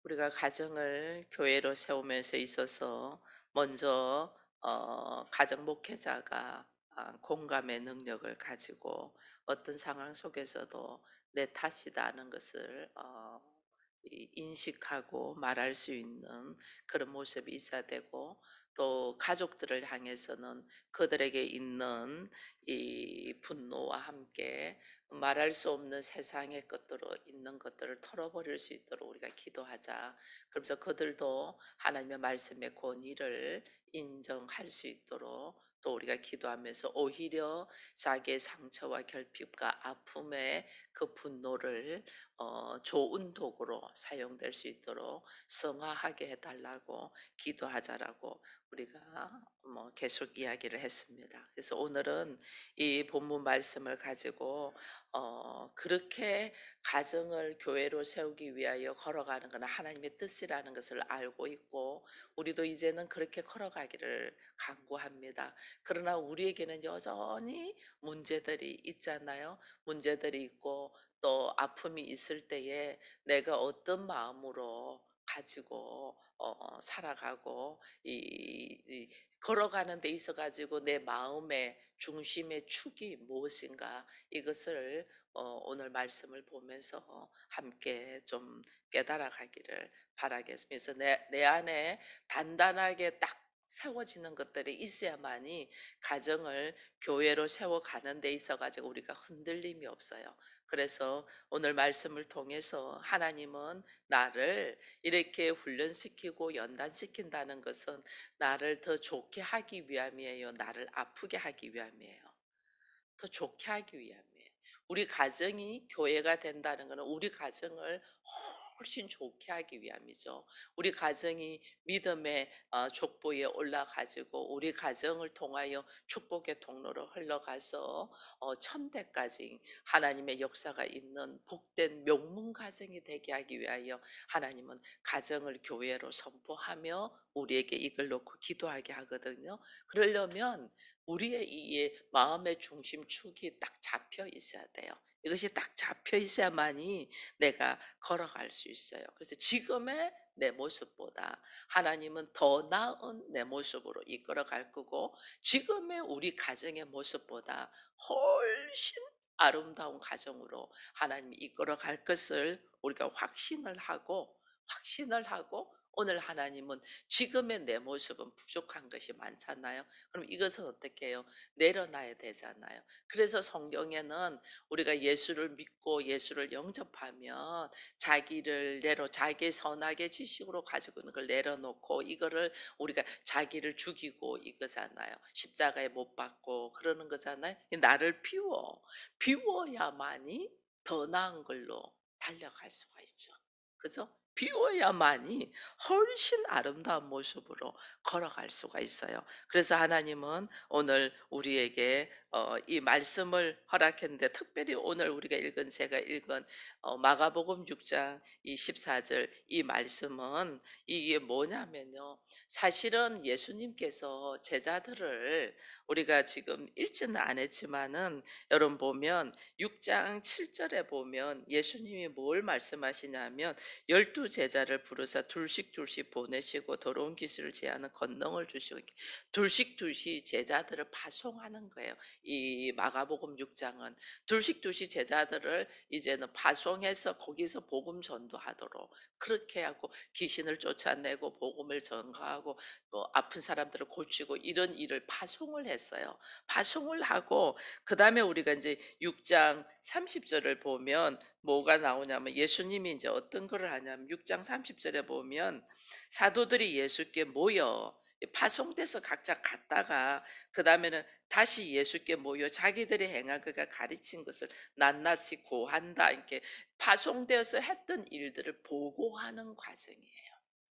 우리가 가정을 교회로 세우면서 있어서 먼저 가정 목회자가 공감의 능력을 가지고 어떤 상황 속에서도 내 탓이다는 것을 인식하고 말할 수 있는 그런 모습이 있어야 되고, 또 가족들을 향해서는 그들에게 있는 이 분노와 함께 말할 수 없는 세상의 것들로 있는 것들을 털어버릴 수 있도록 우리가 기도하자. 그러면서 그들도 하나님의 말씀의 권위를 인정할 수 있도록 또 우리가 기도하면서 오히려 자기의 상처와 결핍과 아픔의 그 분노를 좋은 도구로 사용될 수 있도록 성화하게 해달라고 기도하자라고 우리가 계속 이야기를 했습니다. 그래서 오늘은 이 본문 말씀을 가지고 그렇게 가정을 교회로 세우기 위하여 걸어가는 것은 하나님의 뜻이라는 것을 알고 있고, 우리도 이제는 그렇게 걸어가기를 간구합니다. 그러나 우리에게는 여전히 문제들이 있잖아요. 문제들이 있고 또 아픔이 있을 때에 내가 어떤 마음으로 가지고 살아가고 이 걸어가는 데 있어 가지고 내 마음의 중심의 축이 무엇인가, 이것을 오늘 말씀을 보면서 함께 좀 깨달아 가기를 바라겠습니다. 그래서 내 안에 단단하게 딱 세워지는 것들이 있어야만이 가정을 교회로 세워가는 데 있어 가지고 우리가 흔들림이 없어요. 그래서 오늘 말씀을 통해서 하나님은 나를 이렇게 훈련시키고 연단시킨다는 것은 나를 더 좋게 하기 위함이에요. 나를 아프게 하기 위함이에요. 더 좋게 하기 위함이에요. 우리 가정이 교회가 된다는 것은 우리 가정을 훨씬 좋게 하기 위함이죠. 우리 가정이 믿음의 족보에 올라가지고 우리 가정을 통하여 축복의 통로로 흘러가서 천대까지 하나님의 역사가 있는 복된 명문 가정이 되게 하기 위하여 하나님은 가정을 교회로 선포하며 우리에게 이걸 놓고 기도하게 하거든요. 그러려면 우리의 이 마음의 중심축이 딱 잡혀 있어야 돼요. 이것이 딱 잡혀 있어야만이 내가 걸어갈 수 있어요. 그래서 지금의 내 모습보다 하나님은 더 나은 내 모습으로 이끌어갈 거고, 지금의 우리 가정의 모습보다 훨씬 아름다운 가정으로 하나님이 이끌어갈 것을 우리가 확신을 하고 오늘 하나님은 지금의 내 모습은 부족한 것이 많잖아요. 그럼 이것은 어떻게 해요? 내려놔야 되잖아요. 그래서 성경에는 우리가 예수를 믿고 예수를 영접하면 자기의 선악의 지식으로 가지고 있는 걸 내려놓고 이거를 우리가 자기를 죽이고 이거잖아요. 십자가에 못 박고 그러는 거잖아요. 나를 비워야만이 더 나은 걸로 달려갈 수가 있죠. 그죠? 비워야만이 훨씬 아름다운 모습으로 걸어갈 수가 있어요. 그래서 하나님은 오늘 우리에게 이 말씀을 허락했는데, 특별히 오늘 우리가 제가 읽은 마가복음 6장 이 14절 이 말씀은 이게 뭐냐면요. 사실은 예수님께서 제자들을 우리가 지금 읽지는 않았지만은 여러분 보면 6장 7절에 보면 예수님이 뭘 말씀하시냐면 열두 제자를 부르사 둘씩 둘씩 보내시고 더러운 기술을 제하는 권능을 주시고 이렇게 둘씩 둘씩 제자들을 파송하는 거예요. 이 마가복음 6장은 둘씩 둘씩 제자들을 이제는 파송해서 거기서 복음 전도하도록 그렇게 하고 귀신을 쫓아내고 복음을 전가하고 아픈 사람들을 고치고 이런 일을 파송을 했어요. 파송을 하고 그다음에 우리가 이제 6장 30절을 보면 뭐가 나오냐면 예수님이 이제 어떤 거를 하냐면 6장 30절에 보면 사도들이 예수께 모여 파송돼서 각자 갔다가 그다음에는 다시 예수께 모여 자기들이 행한 그가 가르친 것을 낱낱이 고한다, 이렇게 파송되어서 했던 일들을 보고하는 과정이에요.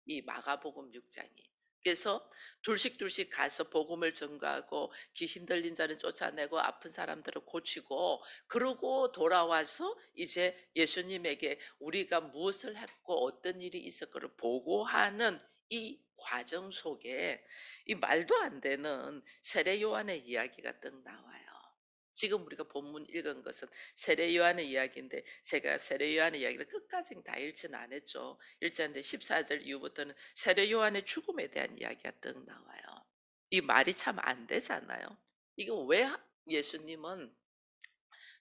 이 마가복음 6장이. 그래서 둘씩 둘씩 가서 복음을 전가하고 귀신 들린 자를 쫓아내고 아픈 사람들을 고치고 그러고 돌아와서 이제 예수님에게 우리가 무엇을 했고 어떤 일이 있었거를 보고하는 이 과정 속에 이 말도 안 되는 세례 요한의 이야기가 딱 나와요. 지금 우리가 본문 읽은 것은 세례 요한의 이야기인데 제가 세례 요한의 이야기를 끝까지는 다 읽지는 않았죠. 읽지 않는데 14절 이후부터는 세례 요한의 죽음에 대한 이야기가 뜩 나와요. 이 말이 참 안 되잖아요. 이거 왜 예수님은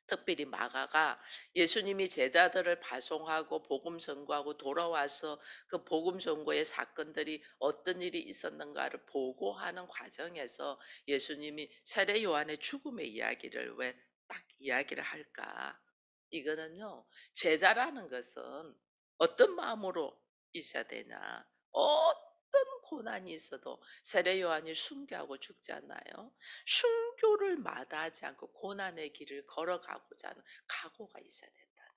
특별히 마가가 예수님이 제자들을 파송하고 복음 전거하고 돌아와서 그 복음 전거의 사건들이 어떤 일이 있었는가를 보고하는 과정에서 예수님이 세례 요한의 죽음의 이야기를 왜 딱 이야기를 할까? 이거는요, 제자라는 것은 어떤 마음으로 있어야 되냐? 어떤 고난이 있어도 세례 요한이 순교하고 죽지 않나요? 순교를 마다하지 않고 고난의 길을 걸어가고자 하는 각오가 있어야 된다.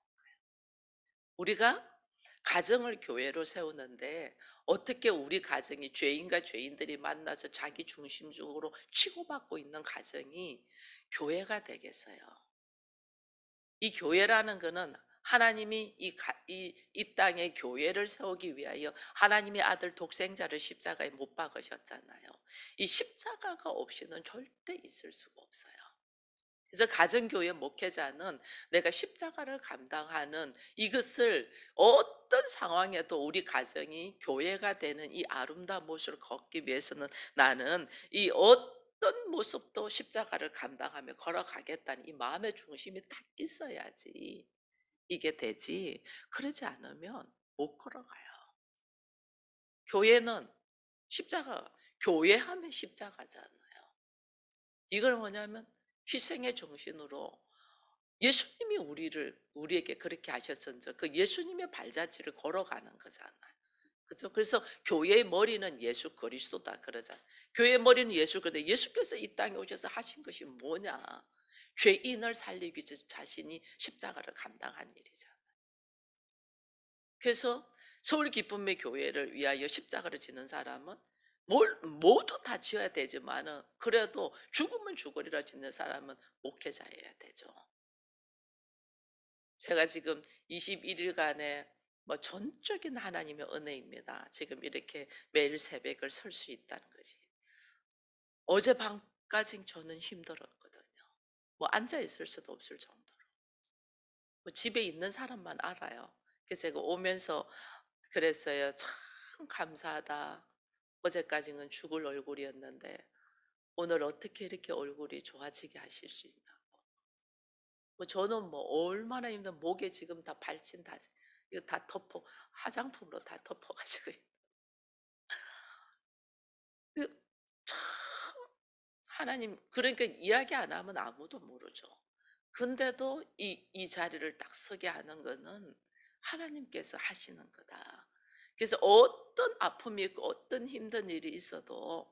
우리가 가정을 교회로 세우는데 어떻게 우리 가정이 죄인과 죄인들이 만나서 자기 중심적으로 치고받고 있는 가정이 교회가 되겠어요. 이 교회라는 거는 하나님이 이 땅에 교회를 세우기 위하여 하나님의 아들 독생자를 십자가에 못 박으셨잖아요. 이 십자가가 없이는 절대 있을 수가 없어요. 그래서 가정교회 목회자는 내가 십자가를 감당하는 이것을 어떤 상황에도 우리 가정이 교회가 되는 이 아름다운 모습을 걷기 위해서는 나는 이 어떤 모습도 십자가를 감당하며 걸어가겠다는 이 마음의 중심이 딱 있어야지 이게 되지. 그러지 않으면 못 걸어가요. 교회는 십자가, 교회 하면 십자가잖아요. 이걸 뭐냐면 희생의 정신으로 예수님이 우리에게 그렇게 하셨은즉 그 예수님의 발자취를 걸어가는 거잖아요. 그죠? 그래서 교회의 머리는 예수 그리스도다 그러잖아요. 교회의 머리는 예수 그런데 예수께서 이 땅에 오셔서 하신 것이 뭐냐? 죄인을 살리기 위해서 자신이 십자가를 감당한 일이잖아요. 그래서 서울 기쁨의 교회를 위하여 십자가를 지는 사람은 모두 다 지어야 되지만은 그래도 죽으면 죽으리라 짓는 사람은 목회자여야 되죠. 제가 지금 21일간의 뭐 전적인 하나님의 은혜입니다. 지금 이렇게 매일 새벽을 설 수 있다는 것이. 어젯밤까지 저는 힘들었거든요. 뭐 앉아 있을 수도 없을 정도로. 뭐 집에 있는 사람만 알아요. 그래서 제가 오면서 그랬어요. 참 감사하다. 어제까지는 죽을 얼굴이었는데 오늘 어떻게 이렇게 얼굴이 좋아지게 하실 수 있나. 뭐 저는 뭐 얼마나 힘든 목에 지금 다 발진 다 이거 다 덮어 화장품으로 다 덮어 가지고 그 참 하나님 그러니까 이야기 안 하면 아무도 모르죠. 근데도 이 자리를 딱 서게 하는 거는 하나님께서 하시는 거다. 그래서 어떤 아픔이 있고 어떤 힘든 일이 있어도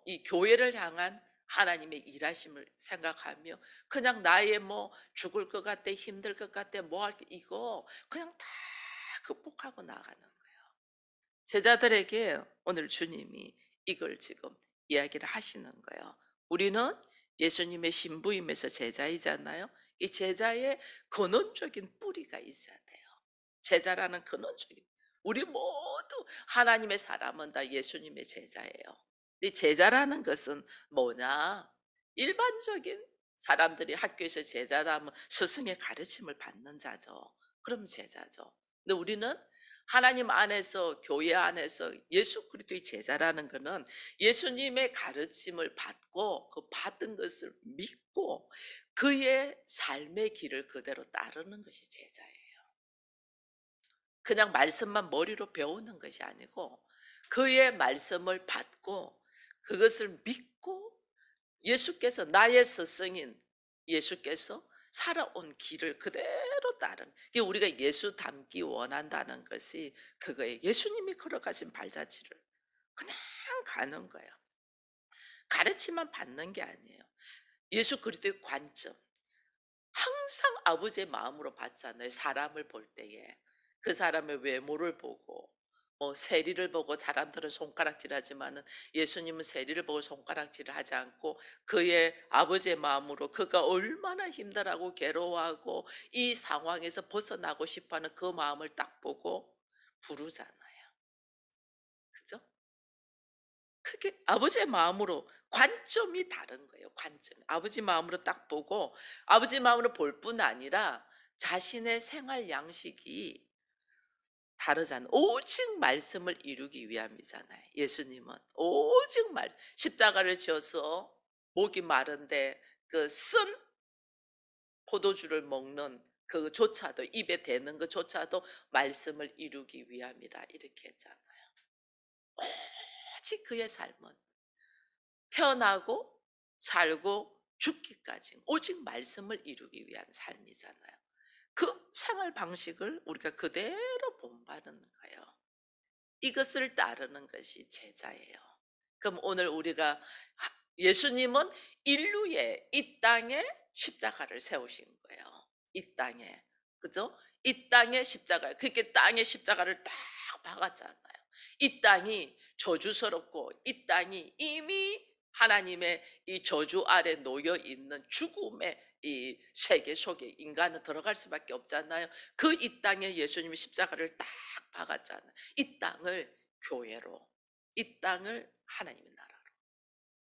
이 교회를 향한 하나님의 일하심을 생각하며 그냥 나의 뭐 죽을 것 같아 힘들 것 같아 뭐 할 이거 그냥 다 극복하고 나가는 거예요. 제자들에게 오늘 주님이 이걸 지금 이야기를 하시는 거예요. 우리는 예수님의 신부임에서 제자이잖아요. 이 제자의 근원적인 뿌리가 있어야 돼요. 제자라는 근원적인 우리 모두 하나님의 사람은 다 예수님의 제자예요. 이 제자라는 것은 뭐냐? 일반적인 사람들이 학교에서 제자다 하면 스승의 가르침을 받는 자죠. 그럼 제자죠. 근데 우리는 하나님 안에서 교회 안에서 예수 그리스도의 제자라는 것은 예수님의 가르침을 받고 그 받은 것을 믿고 그의 삶의 길을 그대로 따르는 것이 제자예요. 그냥 말씀만 머리로 배우는 것이 아니고 그의 말씀을 받고 그것을 믿고 예수께서 나의 스승인 예수께서 살아온 길을 그대로 따르는 이게 우리가 예수 닮기 원한다는 것이 그거예요. 예수님이 걸어가신 발자취를 그냥 가는 거예요. 가르침만 받는 게 아니에요. 예수 그리스도의 관점. 항상 아버지의 마음으로 봤잖아요. 사람을 볼 때에 그 사람의 외모를 보고 세리를 보고 사람들은 손가락질하지만은 예수님은 세리를 보고 손가락질을 하지 않고 그의 아버지의 마음으로 그가 얼마나 힘들어하고 괴로워하고 이 상황에서 벗어나고 싶어하는 그 마음을 딱 보고 부르잖아요. 그죠? 그게 아버지의 마음으로 관점이 다른 거예요, 관점이. 아버지 마음으로 딱 보고 아버지 마음으로 볼 뿐 아니라 자신의 생활 양식이 다르잖아. 오직 말씀을 이루기 위함이잖아요. 예수님은 오직 십자가를 지어서 목이 마른데 그 쓴 포도주를 먹는 그조차도 입에 대는 그조차도 말씀을 이루기 위함이라 이렇게 했잖아요. 오직 그의 삶은 태어나고 살고 죽기까지 오직 말씀을 이루기 위한 삶이잖아요. 그 생활 방식을 우리가 그대로 본받는 거예요. 이것을 따르는 것이 제자예요. 그럼 오늘 우리가 예수님은 인류의 이 땅에 십자가를 세우신 거예요. 이 땅에. 그죠? 이 땅에 십자가. 그렇게 땅에 십자가를 딱 박았잖아요. 이 땅이 저주스럽고 이 땅이 이미 하나님의 이 저주 아래 놓여 있는 죽음의 이 세계 속에 인간은 들어갈 수밖에 없잖아요. 그 이 땅에 예수님이 십자가를 딱 박았잖아요. 이 땅을 교회로, 이 땅을 하나님의 나라로.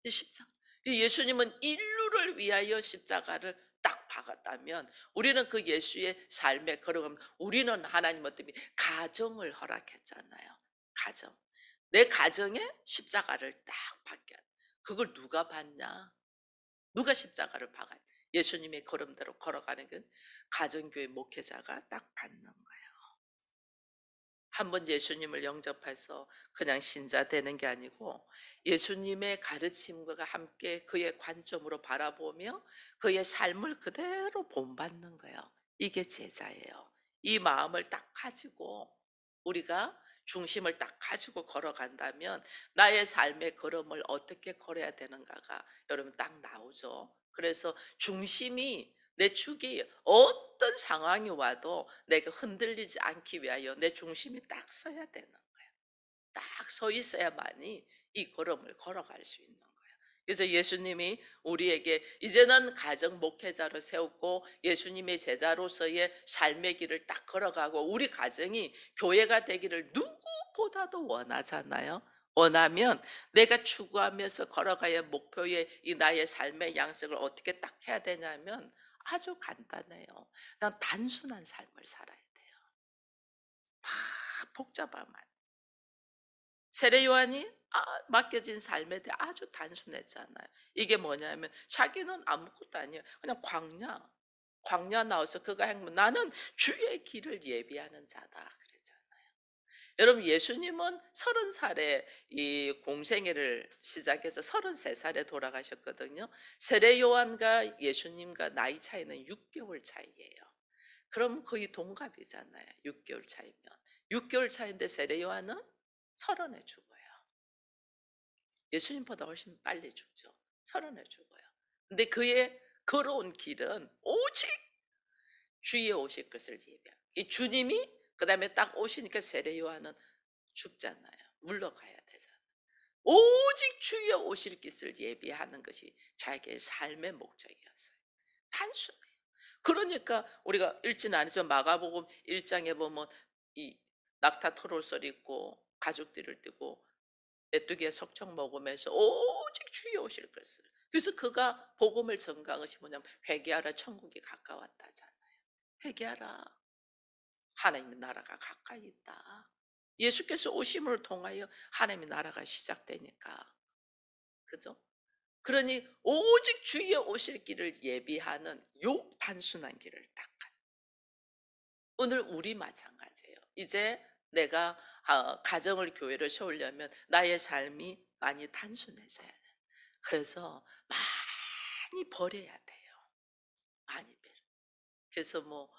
이 십자가. 이 예수님은 인류를 위하여 십자가를 딱 박았다면 우리는 그 예수의 삶에 걸어가면 우리는 하나님 때문에 가정을 허락했잖아요. 가정. 내 가정에 십자가를 딱 박게. 그걸 누가 받냐? 누가 십자가를 박아요? 예수님의 걸음대로 걸어가는 건 가정교회 목회자가 딱 받는 거예요. 한번 예수님을 영접해서 그냥 신자 되는 게 아니고 예수님의 가르침과 함께 그의 관점으로 바라보며 그의 삶을 그대로 본받는 거예요. 이게 제자예요. 이 마음을 딱 가지고 우리가 중심을 딱 가지고 걸어간다면 나의 삶의 걸음을 어떻게 걸어야 되는가가 여러분 딱 나오죠. 그래서 중심이 내 축이 어떤 상황이 와도 내가 흔들리지 않기 위하여 내 중심이 딱 서야 되는 거예요. 딱 서 있어야만이 이 걸음을 걸어갈 수 있는 거예요. 그래서 예수님이 우리에게 이제는 가정 목회자로 세웠고 예수님의 제자로서의 삶의 길을 딱 걸어가고 우리 가정이 교회가 되기를 누구보다도 원하잖아요. 원하면 내가 추구하면서 걸어가야 목표의 이 나의 삶의 양식을 어떻게 딱 해야 되냐면 아주 간단해요. 그냥 단순한 삶을 살아야 돼요. 막 복잡하면 세례 요한이 맡겨진 삶에 대해 아주 단순했잖아요. 이게 뭐냐면 자기는 아무것도 아니에요. 그냥 광야 나와서 그가 행동 나는 주의 길을 예비하는 자다 그랬잖아요. 여러분 예수님은 30살에 이 공생애를 시작해서 33살에 돌아가셨거든요. 세례 요한과 예수님과 나이 차이는 6개월 차이예요. 그럼 거의 동갑이잖아요. 6개월 차이면. 6개월 차인데 세례 요한은 30에 죽어요. 예수님보다 훨씬 빨리 죽죠. 30에 죽어요. 근데 그의 걸어온 길은 오직 주의 오실 것을 예비하고 이 주님이 그다음에 딱 오시니까 세례 요한은 죽잖아요. 물러가야 되잖아요. 오직 주의 오실 것을 예비하는 것이 자기의 삶의 목적이었어요. 단순해요. 그러니까 우리가 읽지는 않지만 마가복음 1장에 보면 이 낙타 토롤sol 입고 가죽띠를 띠고 메뚜기의 석청 먹으면서 오직 주의 오실 것을. 그래서 그가 복음을 전가한 것이 뭐냐면 회개하라 천국이 가까웠다잖아요. 회개하라. 하나님의 나라가 가까이 있다. 예수께서 오심을 통하여 하나님의 나라가 시작되니까. 그죠? 그러니 오직 주의 오실 길을 예비하는 요 단순한 길을 딱 오늘 우리 마찬가지예요. 이제 내가 가정을 교회를 세우려면 나의 삶이 많이 단순해져야 돼. 그래서 많이 버려야 돼요. 많이 버려. 그래서 뭐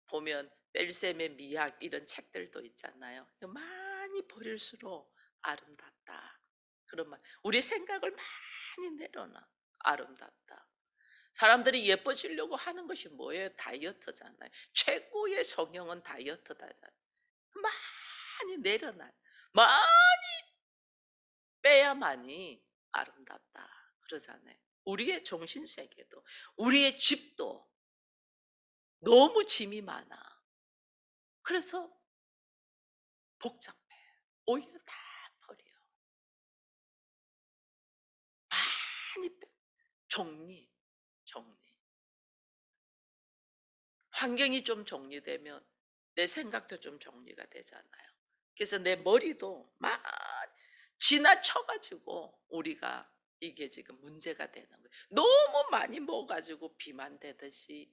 보면 벨셈의 미학 이런 책들도 있잖아요. 많이 버릴수록 아름답다. 그런 말. 우리 생각을 많이 내려놔. 아름답다. 사람들이 예뻐지려고 하는 것이 뭐예요? 다이어트잖아요. 최고의 성형은 다이어트다잖아요. 많이 내려놔요. 많이 빼야만이 아름답다. 그러잖아요. 우리의 정신세계도, 우리의 집도 너무 짐이 많아. 그래서 복잡해. 오히려 다 버려. 정리, 정리. 환경이 좀 정리되면 내 생각도 좀 정리가 되잖아요. 그래서 내 머리도 막 지나쳐 가지고 우리가 이게 지금 문제가 되는 거예요. 너무 많이 먹어 가지고 비만되듯이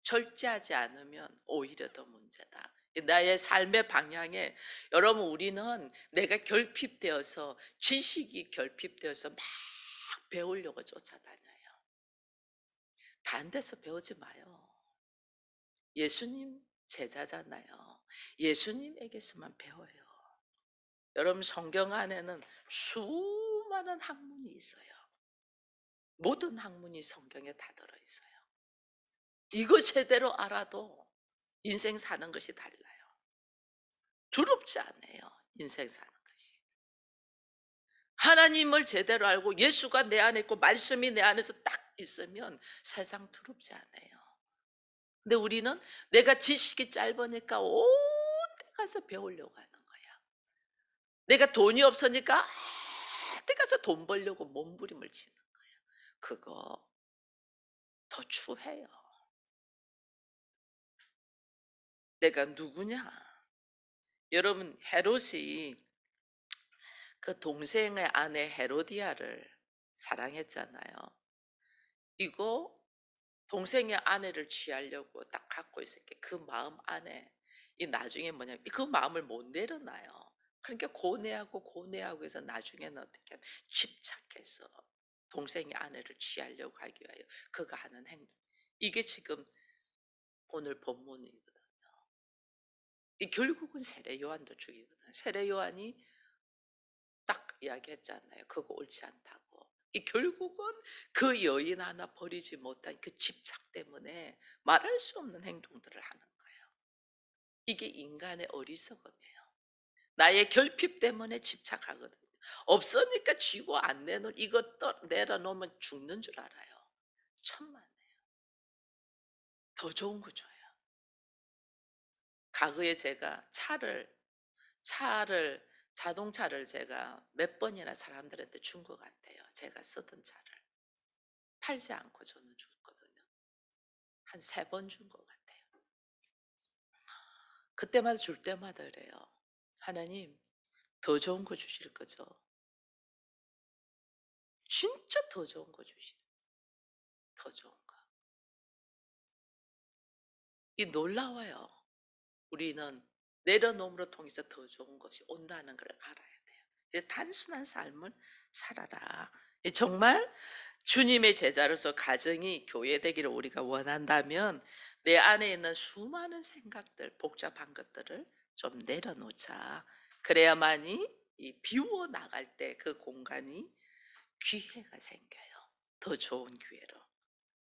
절제하지 않으면 오히려 더 문제다. 나의 삶의 방향에 여러분 우리는 내가 결핍되어서 지식이 결핍되어서 막 배우려고 쫓아다녀요. 다른 데서 배우지 마요. 예수님 제자잖아요. 예수님에게서만 배워요. 여러분 성경 안에는 수많은 학문이 있어요. 모든 학문이 성경에 다 들어 있어요. 이거 제대로 알아도 인생 사는 것이 달라요. 두렵지 않아요. 인생 사는 것이. 하나님을 제대로 알고 예수가 내 안에 있고 말씀이 내 안에서 딱 있으면 세상 두렵지 않아요. 근데 우리는 내가 지식이 짧으니까 온 데 가서 배우려고 하는 거야. 내가 돈이 없으니까 데 가서 돈 벌려고 몸부림을 치는 거야. 그거 더 추해요. 내가 누구냐? 여러분 헤롯이 그 동생의 아내 헤로디아를 사랑했잖아요. 이거 동생의 아내를 취하려고 딱 갖고 있을 게 그 마음 안에 이 나중에 뭐냐면 그 마음을 못 내려놔요. 그러니까 고뇌하고 고뇌하고 해서 나중에는 어떻게 하면 집착해서 동생의 아내를 취하려고 하기 위하여 그가 하는 행동. 이게 지금 오늘 본문이거든요. 이 결국은 세례 요한도 죽이거든요. 세례 요한이 딱 이야기했잖아요. 그거 옳지 않다고. 이 결국은 그 여인 하나 버리지 못한 그 집착 때문에 말할 수 없는 행동들을 하는 거예요. 이게 인간의 어리석음이에요. 나의 결핍 때문에 집착하거든요. 없으니까 쥐고 안 내놓은 이것 내려놓으면 죽는 줄 알아요. 천만에요. 더 좋은 거 줘요. 과거에 제가 차를 자동차를 제가 몇 번이나 사람들한테 준 것 같아요. 제가 쓰던 차를. 팔지 않고 저는 줬거든요. 한 3번 준 것 같아요. 그때마다 줄 때마다 그래요. 하나님 더 좋은 거 주실 거죠? 진짜 더 좋은 거 더 좋은 거. 이 놀라워요. 우리는 내려놓음으로 통해서 더 좋은 것이 온다는 걸 알아야 돼요. 단순한 삶을 살아라. 정말 주님의 제자로서 가정이 교회되기를 우리가 원한다면 내 안에 있는 수많은 생각들, 복잡한 것들을 좀 내려놓자. 그래야만이 이 비워 나갈 때 그 공간이 기회가 생겨요. 더 좋은 기회로.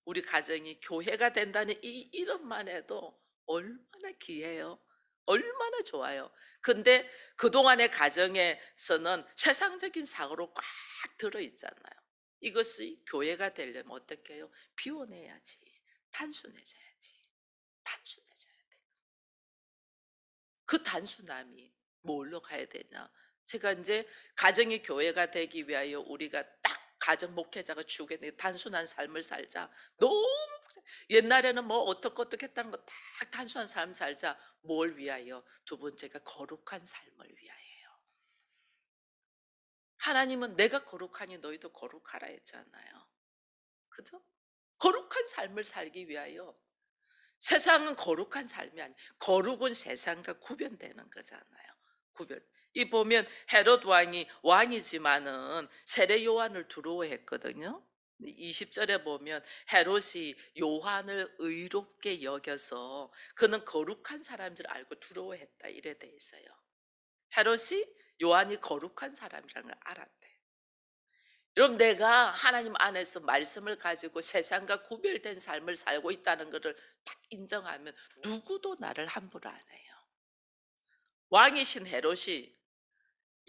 우리 가정이 교회가 된다는 이 이름만 해도 얼마나 귀해요. 얼마나 좋아요. 근데 그동안의 가정에서는 세상적인 사고로 꽉 들어 있잖아요. 이것이 교회가 되려면 어떻게 해요? 비워내야지. 단순해져야지. 단순해져야 돼. 그 단순함이 뭘로 가야 되냐? 제가 이제 가정이 교회가 되기 위하여 우리가 딱 가정 목회자가 주겠는 단순한 삶을 살자. 너무 옛날에는 뭐 어떻게 했다는 거 딱 단순한 삶 살자. 뭘 위하여? 두 번째가 거룩한 삶을 위하여요. 하나님은 내가 거룩하니 너희도 거룩하라 했잖아요. 그죠? 거룩한 삶을 살기 위하여 세상은 거룩한 삶이 아니 거룩은 세상과 구별되는 거잖아요. 구별. 이 보면 헤롯 왕이 왕이지만은 세례 요한을 두려워했거든요. 20절에 보면 헤롯이 요한을 의롭게 여겨서 그는 거룩한 사람인 줄 알고 두려워했다 이래 돼 있어요. 헤롯이 요한이 거룩한 사람이라는 걸 알았대. 여러분 내가 하나님 안에서 말씀을 가지고 세상과 구별된 삶을 살고 있다는 것을 딱 인정하면 누구도 나를 함부로 안 해요. 왕이신 헤롯이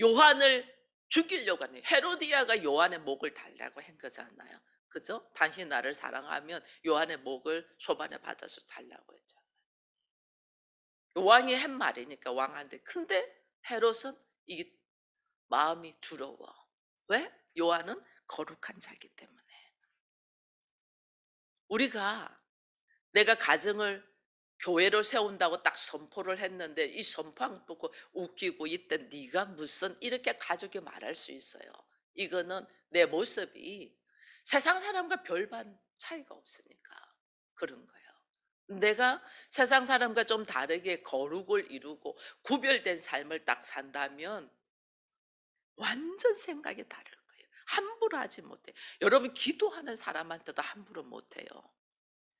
요한을 죽이려고 하는 헤로디아가 요한의 목을 달라고 한 거잖아요. 그죠? 당신 나를 사랑하면 요한의 목을 소반에 받아서 달라고 했잖아요. 왕이 한 말이니까 왕한테. 근데 헤롯은 이게 마음이 두려워. 왜? 요한은 거룩한 자기 때문에. 우리가 내가 가정을 교회로 세운다고 딱 선포를 했는데 이 선포 안 보고 웃기고 이때 네가 무슨 이렇게 가족이 말할 수 있어요. 이거는 내 모습이 세상 사람과 별반 차이가 없으니까 그런 거예요. 내가 세상 사람과 좀 다르게 거룩을 이루고 구별된 삶을 딱 산다면 완전 생각이 다를 거예요. 함부로 하지 못해. 여러분 기도하는 사람한테도 함부로 못해요.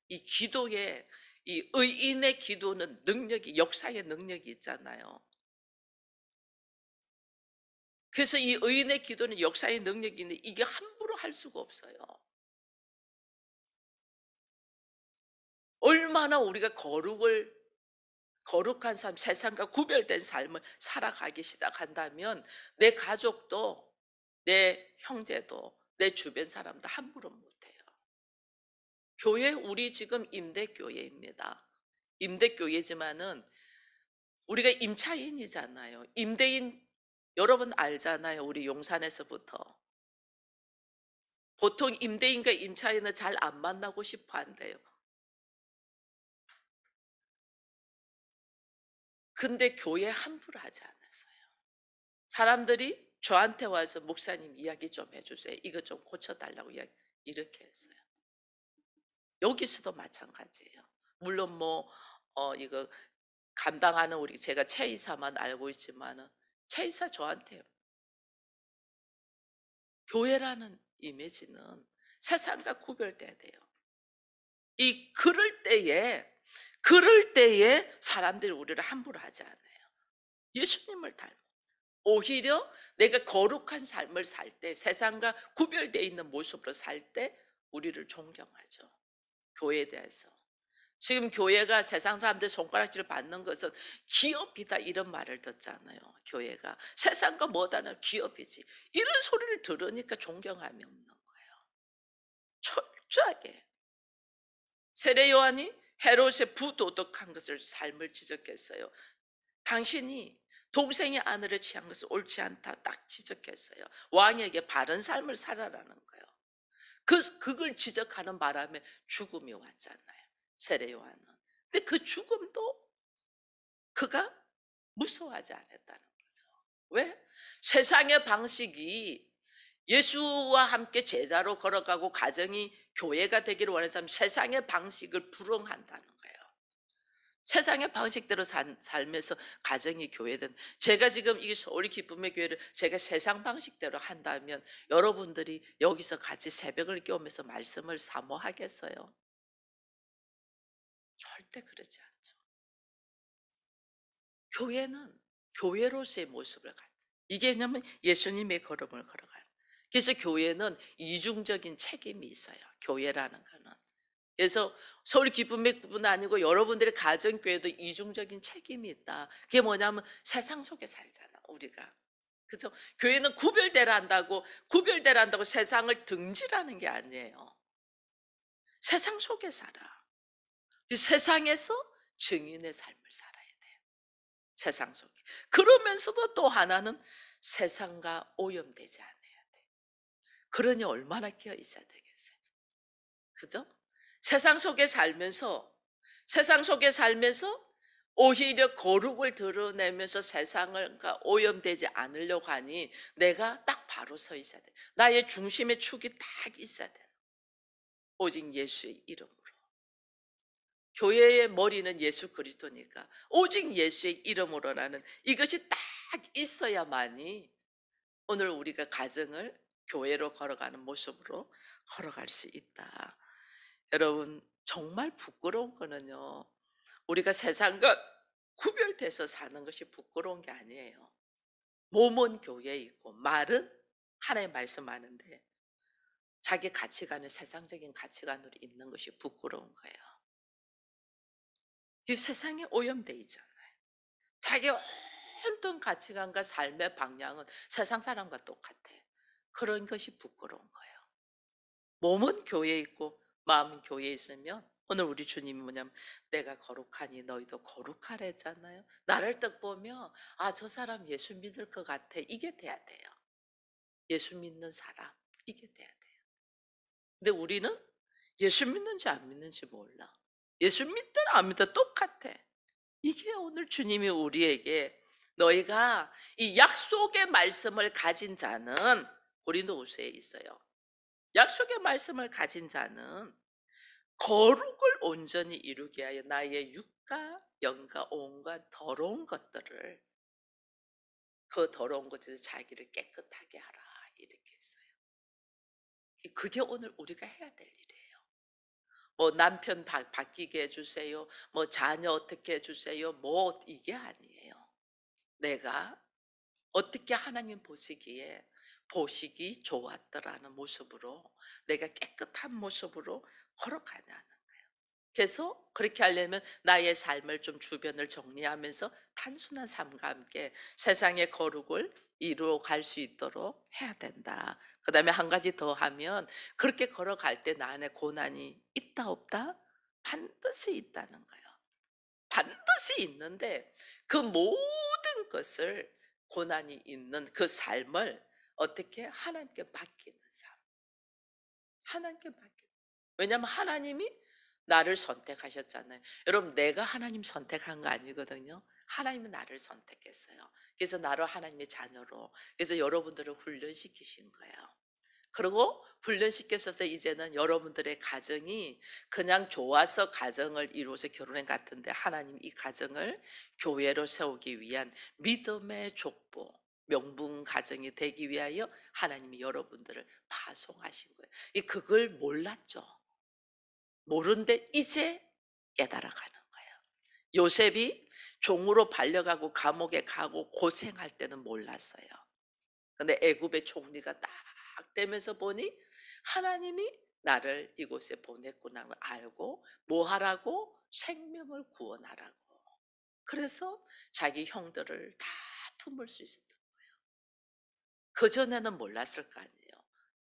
이 기도에 이 의인의 기도는 능력이 역사의 능력이 있잖아요. 그래서 이 의인의 기도는 역사의 능력이 있는데 이게 함부로 할 수가 없어요. 얼마나 우리가 거룩한 삶, 세상과 구별된 삶을 살아가기 시작한다면 내 가족도 내 형제도 내 주변 사람도 함부로 못해요. 교회 우리 지금 임대교회입니다. 임대교회지만은 우리가 임차인이잖아요. 임대인 여러분 알잖아요. 우리 용산에서부터. 보통 임대인과 임차인은 잘 안 만나고 싶어 한대요. 근데 교회 함부로 하지 않았어요. 사람들이 저한테 와서 "목사님 이야기 좀 해 주세요. 이것 좀 고쳐 달라고." 이렇게 했어요. 여기서도 마찬가지예요. 물론 뭐 이거 감당하는 우리 제가 최이사만 알고 있지만은 최이사 저한테 교회라는 이미지는 세상과 구별돼야 돼요. 이 그럴 때에 사람들이 우리를 함부로 하지 않아요. 예수님을 닮아. 오히려 내가 거룩한 삶을 살 때 세상과 구별되어 있는 모습으로 살 때 우리를 존경하죠. 교회에 대해서. 지금 교회가 세상 사람들 손가락질을 받는 것은 기업이다 이런 말을 듣잖아요. 교회가 세상과 뭐다는 기업이지. 이런 소리를 들으니까 존경함이 없는 거예요. 철저하게. 세례 요한이 헤롯의 부도덕한 것을 삶을 지적했어요. 당신이 동생의 아내를 취한 것은 옳지 않다 딱 지적했어요. 왕에게 바른 삶을 살아라는 거예요. 그걸 지적하는 바람에 죽음이 왔잖아요. 세례 요한은. 근데 그 죽음도 그가 무서워하지 않았다는 거죠. 왜? 세상의 방식이 예수와 함께 제자로 걸어가고 가정이 교회가 되기를 원하는 사람 세상의 방식을 불응한다는 거예요. 세상의 방식대로 살면서 가정이 교회든 제가 지금 이 서울 기쁨의 교회를 제가 세상 방식대로 한다면 여러분들이 여기서 같이 새벽을 깨우면서 말씀을 사모하겠어요? 절대 그러지 않죠. 교회는 교회로서의 모습을 갖 이게 왜냐면 예수님의 걸음을 걸어가요. 그래서 교회는 이중적인 책임이 있어요. 교회라는 거는. 그래서 서울 기쁨의 뿐 아니고 여러분들의 가정교회도 이중적인 책임이 있다. 그게 뭐냐면 세상 속에 살잖아, 우리가. 그죠? 교회는 구별되라 한다고 세상을 등지라는 게 아니에요. 세상 속에 살아. 이 세상에서 증인의 삶을 살아야 돼. 세상 속에. 그러면서도 또 하나는 세상과 오염되지 않아야 돼. 그러니 얼마나 깨어 있어야 되겠어요. 그죠? 세상 속에 살면서 세상 속에 살면서 오히려 거룩을 드러내면서 세상과 오염되지 않으려고 하니 내가 딱 바로 서 있어야 돼. 나의 중심의 축이 딱 있어야 돼. 오직 예수의 이름으로. 교회의 머리는 예수 그리스도니까 오직 예수의 이름으로라는 이것이 딱 있어야만이 오늘 우리가 가정을 교회로 걸어가는 모습으로 걸어갈 수 있다. 여러분 정말 부끄러운 거는요. 우리가 세상과 구별돼서 사는 것이 부끄러운 게 아니에요. 몸은 교회에 있고 말은 하나님 말씀하는데 자기 가치관은 세상적인 가치관으로 있는 것이 부끄러운 거예요. 이 세상에 오염돼 있잖아요. 자기 온통 가치관과 삶의 방향은 세상 사람과 똑같아. 그런 것이 부끄러운 거예요. 몸은 교회에 있고 마음은 교회에 있으면 오늘 우리 주님이 뭐냐면 내가 거룩하니 너희도 거룩하라 했잖아요. 나를 딱 보면 아, 저 사람 예수 믿을 것 같아. 이게 돼야 돼요. 예수 믿는 사람. 이게 돼야 돼요. 근데 우리는 예수 믿는지 안 믿는지 몰라. 예수 믿든 안 믿든 똑같아. 이게 오늘 주님이 우리에게 너희가 이 약속의 말씀을 가진 자는 고린도후서에 있어요. 약속의 말씀을 가진 자는 거룩을 온전히 이루게 하여 나의 육과 영과 온갖 더러운 것들을 그 더러운 것에서 자기를 깨끗하게 하라 이렇게 했어요. 그게 오늘 우리가 해야 될 일이에요. 뭐 남편 바뀌게 해 주세요. 뭐 자녀 어떻게 해 주세요. 뭐 이게 아니에요. 내가 어떻게 하나님 보시기 좋았더라는 모습으로 내가 깨끗한 모습으로 걸어가냐는. 그래서 그렇게 하려면 나의 삶을 좀 주변을 정리하면서 단순한 삶과 함께 세상의 거룩을 이루어 갈 수 있도록 해야 된다. 그다음에 한 가지 더 하면 그렇게 걸어갈 때 나 안에 고난이 있다 없다? 반드시 있다는 거예요. 반드시 있는데 그 모든 것을 고난이 있는 그 삶을 어떻게 하나님께 맡기는 삶. 하나님께 맡겨. 왜냐하면 하나님이 나를 선택하셨잖아요. 여러분 내가 하나님 선택한 거 아니거든요. 하나님은 나를 선택했어요. 그래서 나를 하나님의 자녀로 그래서 여러분들을 훈련시키신 거예요. 그리고 훈련시켜서 이제는 여러분들의 가정이 그냥 좋아서 가정을 이루어서 결혼한 같은데 하나님 이 가정을 교회로 세우기 위한 믿음의 족보 명분 가정이 되기 위하여 하나님이 여러분들을 파송하신 거예요. 그걸 몰랐죠. 모르는데 이제 깨달아가는 거예요. 요셉이 종으로 발려가고 감옥에 가고 고생할 때는 몰랐어요. 근데 애굽의 총리가 딱 되면서 보니 하나님이 나를 이곳에 보냈구나 알고 뭐 하라고? 생명을 구원하라고. 그래서 자기 형들을 다 품을 수 있었던 거예요. 그전에는 몰랐을 거 아니에요.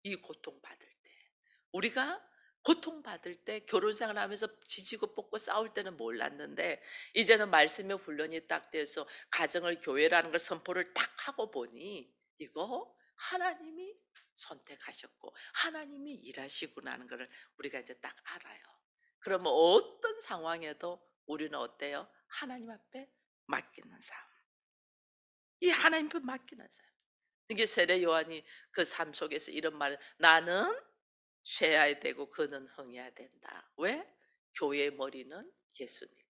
이 고통받을 때. 우리가 고통받을 때 결혼 생활하면서 지지고 볶고 싸울 때는 몰랐는데 이제는 말씀의 훈련이 딱 돼서 가정을 교회라는 걸 선포를 딱 하고 보니 이거 하나님이 선택하셨고 하나님이 일하시구나 하는 것을 우리가 이제 딱 알아요. 그러면 어떤 상황에도 우리는 어때요? 하나님 앞에 맡기는 삶. 이 하나님 앞에 맡기는 삶. 이게 세례 요한이 그 삶 속에서 이런 말을 나는 쇠야 되고 그는 흥해야 된다. 왜? 교회의 머리는 예수니까.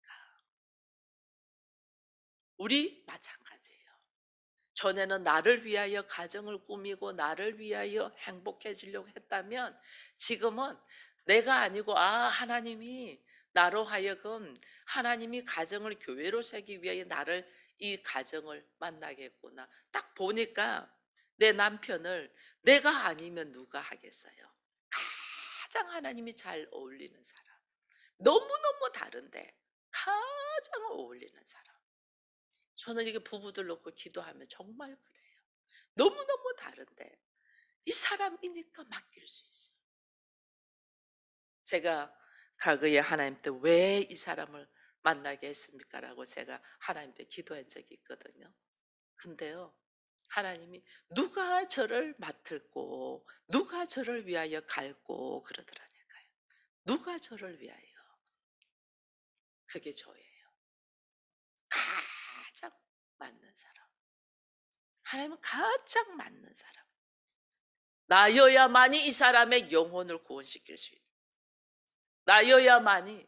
우리 마찬가지예요. 전에는 나를 위하여 가정을 꾸미고 나를 위하여 행복해지려고 했다면 지금은 내가 아니고 하나님이 나로 하여금 하나님이 가정을 교회로 세기 위하여 나를 이 가정을 만나게 했구나. 딱 보니까 내 남편을 내가 아니면 누가 하겠어요? 가장 하나님이 잘 어울리는 사람. 너무너무 다른데 가장 어울리는 사람. 저는 이게 부부들 놓고 기도하면 정말 그래요. 너무너무 다른데 이 사람이니까 맡길 수 있어요. 제가 과거에 하나님께 왜 이 사람을 만나게 했습니까? 라고 제가 하나님께 기도한 적이 있거든요. 근데요, 하나님이 누가 저를 맡을고, 누가 저를 위하여 갈고 그러더라니까요. 누가 저를 위하여. 그게 저예요. 가장 맞는 사람. 하나님은 가장 맞는 사람. 나여야만이 이 사람의 영혼을 구원시킬 수 있는. 나여야만이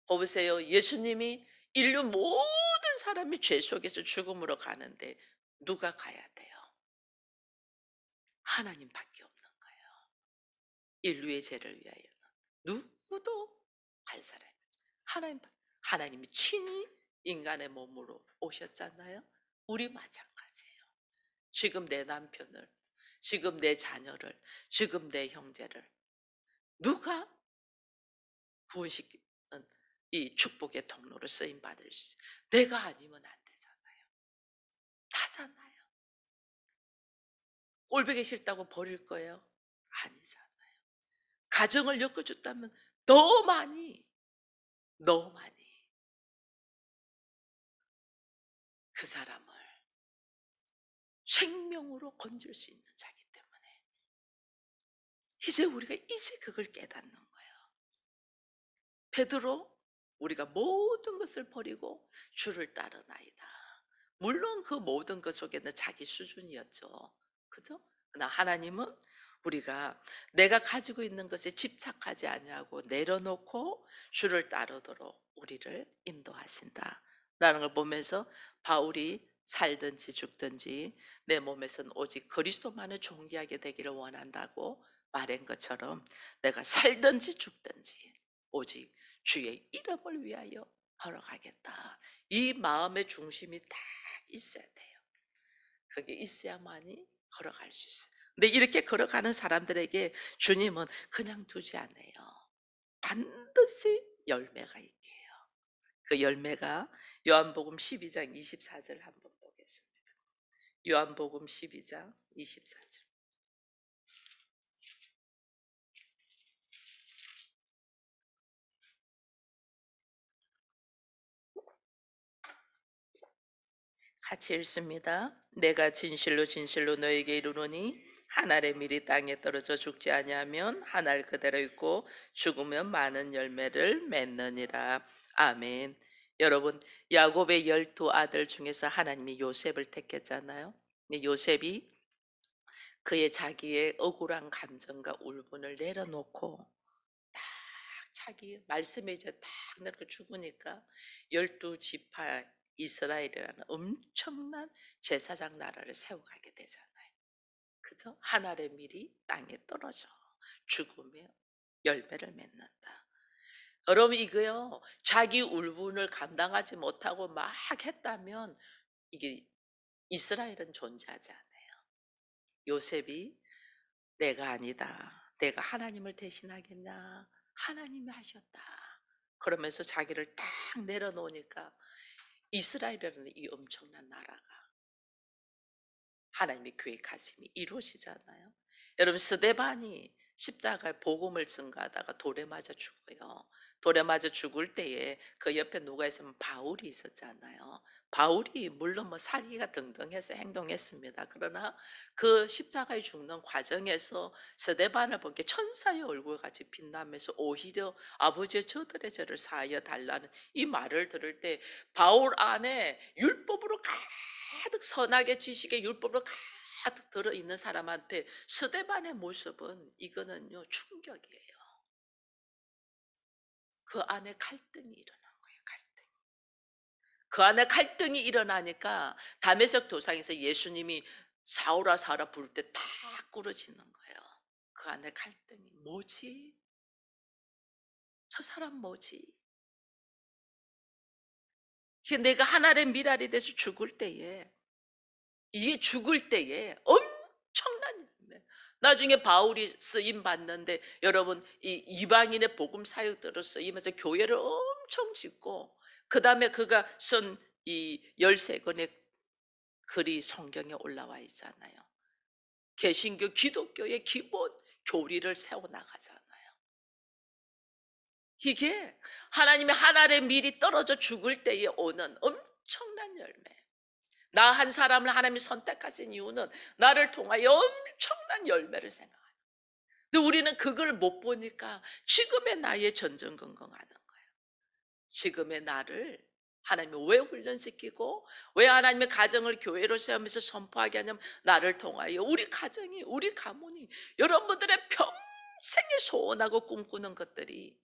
보세요. 예수님이 인류 모든 사람이 죄 속에서 죽음으로 가는데 누가 가야 돼요? 하나님밖에 없는 거예요. 인류의 죄를 위하여는 누구도 갈 사람이 하나님. 하나님이 친히 인간의 몸으로 오셨잖아요. 우리 마찬가지예요. 지금 내 남편을, 지금 내 자녀를, 지금 내 형제를 누가 구원시키는 이 축복의 통로로 쓰임 받을 수 있어요. 내가 아니면 안 되잖아요. 다잖아요. 꼴보기 싫다고 버릴 거예요? 아니잖아요. 가정을 엮어줬다면 더 많이, 더 많이 그 사람을 생명으로 건질 수 있는 자기 때문에 이제 우리가 이제 그걸 깨닫는 거예요. 베드로 우리가 모든 것을 버리고 주를 따르나이다. 물론 그 모든 것 속에는 자기 수준이었죠. 그죠? 그러나 하나님은 우리가 내가 가지고 있는 것에 집착하지 아니하고 내려놓고 주를 따르도록 우리를 인도하신다라는 걸 보면서 바울이 살든지 죽든지 내 몸에선 오직 그리스도만을 존귀하게 되기를 원한다고 말한 것처럼 내가 살든지 죽든지 오직 주의 이름을 위하여 걸어가겠다. 이 마음의 중심이 딱 있어야 돼요. 그게 있어야만이 걸어갈 수 있어요. 근데 이렇게 걸어가는 사람들에게 주님은 그냥 두지 않아요. 반드시 열매가 있게 해요. 그 열매가 요한복음 12장 24절 한번 보겠습니다. 요한복음 12장 24절. 같이 읽습니다. 내가 진실로 진실로 너에게 이르노니 한 알의 밀이 땅에 떨어져 죽지 아니하면 한 알 그대로 있고 죽으면 많은 열매를 맺느니라. 아멘. 여러분, 야곱의 12 아들 중에서 하나님이 요셉을 택했잖아요. 근데 요셉이 그의 자기의 억울한 감정과 울분을 내려놓고 딱 자기 말씀에 이제 딱 내려놓고 죽으니까 12지파 이스라엘이라는 엄청난 제사장 나라를 세워가게 되잖아요. 그죠? 한 알의 밀이 땅에 떨어져 죽으며 열매를 맺는다. 여러분 이거요. 자기 울분을 감당하지 못하고 막 했다면 이게 이스라엘은 존재하지 않아요. 요셉이 내가 아니다. 내가 하나님을 대신하겠냐? 하나님이 하셨다. 그러면서 자기를 딱 내려놓으니까 이스라엘이라는 이 엄청난 나라가 하나님의 계획하심이 이루어지잖아요. 여러분 스데반이 십자가에 복음을 증거하다가 돌에 맞아 죽어요. 돌에 맞아 죽을 때에 그 옆에 누가 있으면 바울이 있었잖아요. 바울이 물론 뭐 살기가 등등해서 행동했습니다. 그러나 그 십자가에 죽는 과정에서 스데반을 본 게 천사의 얼굴같이 빛나면서 오히려 아버지의 저들의 죄를 사하여 달라는 이 말을 들을 때 바울 안에 율법으로 가득 선하게 지식의 율법으로 가득 들어있는 사람한테 스데반의 모습은 이거는요 충격이에요. 그 안에 갈등이 일어난 거예요. 갈등. 그 안에 갈등이 일어나니까 다메섹 도상에서 예수님이 사오라 사오라 부를 때 탁 부러지는 거예요. 그 안에 갈등이 뭐지? 저 사람 뭐지? 이게 내가 하나의 미랄이 돼서 죽을 때에 이게 죽을 때에 엄청난 열매. 나중에 바울이 쓰임 받는데 여러분 이 이방인의 복음 사역대로 쓰임해서 교회를 엄청 짓고 그다음에 그가 쓴 이 13권의 글이 성경에 올라와 있잖아요. 개신교 기독교의 기본 교리를 세워 나가잖아요. 이게 하나님의 한 알의 밀이 떨어져 죽을 때에 오는 엄청난 열매. 나 한 사람을 하나님이 선택하신 이유는 나를 통하여 엄청난 열매를 생각하는. 근데 우리는 그걸 못 보니까 지금의 나의 전전긍긍하는 거예요. 지금의 나를 하나님이 왜 훈련시키고 왜 하나님의 가정을 교회로 세우면서 선포하게 하냐면 나를 통하여 우리 가정이 우리 가문이 여러분들의 평생에 소원하고 꿈꾸는 것들이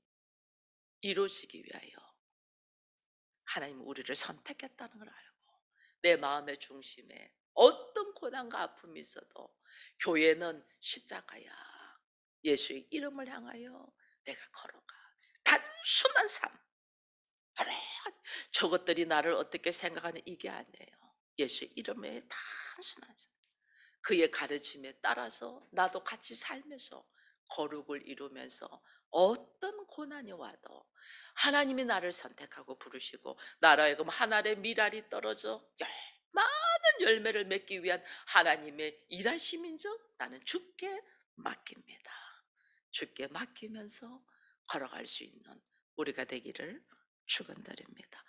이루어지기 위하여 하나님은 우리를 선택했다는 걸 알고 내 마음의 중심에 어떤 고난과 아픔이 있어도 교회는 십자가야. 예수의 이름을 향하여 내가 걸어가. 단순한 삶. 그래. 저것들이 나를 어떻게 생각하는 이게 아니에요. 예수의 이름에 단순한 삶. 그의 가르침에 따라서 나도 같이 살면서 거룩을 이루면서 어떤 고난이 와도 하나님이 나를 선택하고 부르시고 나로 하여금 하늘의 미랄이 떨어져 많은 열매를 맺기 위한 하나님의 일하심인즉 나는 주께 맡깁니다. 주께 맡기면서 걸어갈 수 있는 우리가 되기를 축원드립니다.